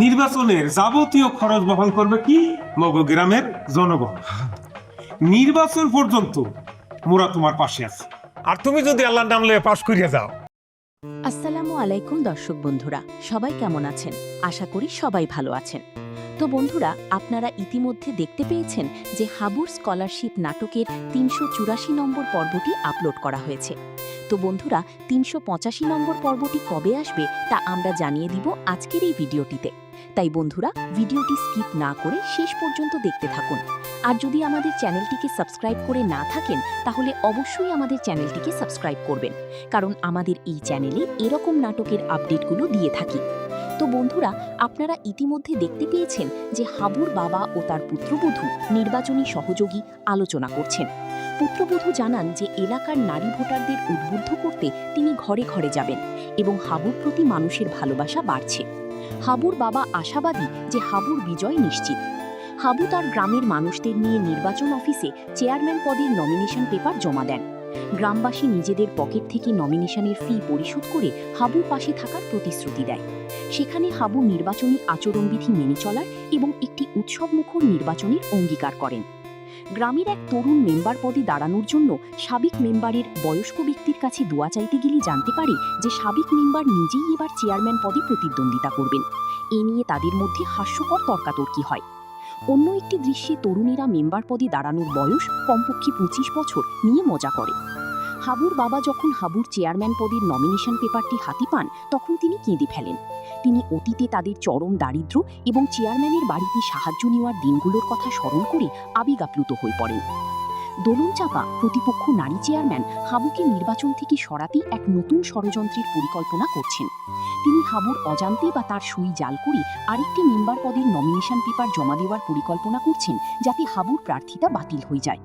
নির্বাচনের যাবতীয় খরচ বহন করবে কি মগো গ্রামের জনগণ। নির্বাচন পর্যন্ত মোরা তোমার পাশে আছে, আর তুমি যদি আল্লাহর নাম লয়ে পাশ করিয়া যাও। আসসালামু আলাইকুম দর্শক বন্ধুরা, সবাই কেমন আছেন? আশা করি সবাই ভালো আছেন। তো বন্ধুরা, আপনারা ইতিমধ্যে দেখতে পেয়েছেন যে হাবুর স্কলারশিপ নাটকের ৩৮৪ নম্বর পর্বটি আপলোড করা হয়েছে। তো বন্ধুরা, ৩৮৫ নম্বর পর্বটি কবে আসবে তা আমরা জানিয়ে দিব আজকের এই ভিডিওটিতে। তাই বন্ধুরা, ভিডিওটি স্কিপ না করে শেষ পর্যন্ত দেখতে থাকুন। আর যদি আমাদের চ্যানেলটিকে সাবস্ক্রাইব করে না থাকেন তাহলে অবশ্যই আমাদের চ্যানেলটিকে সাবস্ক্রাইব করবেন, কারণ আমাদের এই চ্যানেলে এরকম নাটকের আপডেটগুলো দিয়ে থাকি। তো বন্ধুরা, আপনারা ইতিমধ্যে দেখতে পেয়েছেন যে হাবুর বাবা ও তার পুত্রবধূ নির্বাচনী সহযোগী আলোচনা করছেন। পুত্রবধূ জানান যে এলাকার নারী ভোটারদের উদ্বুদ্ধ করতে তিনি ঘরে ঘরে যাবেন এবং হাবুর প্রতি মানুষের ভালোবাসা বাড়ছে। হাবুর বাবা আশাবাদী যে হাবুর বিজয় নিশ্চিত। হাবু তার গ্রামের মানুষদের নিয়ে নির্বাচন অফিসে চেয়ারম্যান পদের নমিনেশন পেপার জমা দেন। গ্রামবাসী নিজেদের পকেট থেকে নমিনেশনের ফি পরিশোধ করে হাবুর পাশে থাকার প্রতিশ্রুতি দেয়। সেখানে হাবু নির্বাচনী আচরণবিধি মেনে চলার এবং একটি উৎসবমুখর নির্বাচনের অঙ্গীকার করেন। গ্রামের এক তরুণ মেম্বার পদে দাঁড়ানোর জন্য সাবেক মেম্বারের বয়স্ক ব্যক্তির কাছে দোয়া চাইতে গেলে জানতে পারে যে সাবেক মেম্বার নিজেই এবার চেয়ারম্যান পদে প্রতিদ্বন্দ্বিতা করবেন। এ নিয়ে তাদের মধ্যে হাস্যকর তর্কাতর্কি হয়। অন্য একটি দৃশ্যে তরুণীরা মেম্বার পদে দাঁড়ানোর বয়স কমপক্ষে ২৫ বছর নিয়ে মজা করে। হাবুর বাবা যখন হাবুর চেয়ারম্যান পদের নমিনেশন পেপারটি হাতে পান তখন তিনি কেঁদে ফেলেন। তিনি অতীতে তাদের চরম দারিদ্র্য এবং চেয়ারম্যানের বাড়িতে সাহায্য নেওয়ার দিনগুলোর কথা স্মরণ করে আবেগাপ্লুত হয়ে পড়েন। দোলনচাপা প্রতিপক্ষ নারী চেয়ারম্যান হাবুকে নির্বাচন থেকে সরাতে এক নতুন ষড়যন্ত্রের পরিকল্পনা করছেন। তিনি হাবুর অজান্তে বা তার সুই জাল করে আরেকটি মেম্বার পদের নমিনেশন পেপার জমা দেওয়ার পরিকল্পনা করছেন, যাতে হাবুর প্রার্থিতা বাতিল হয়ে যায়।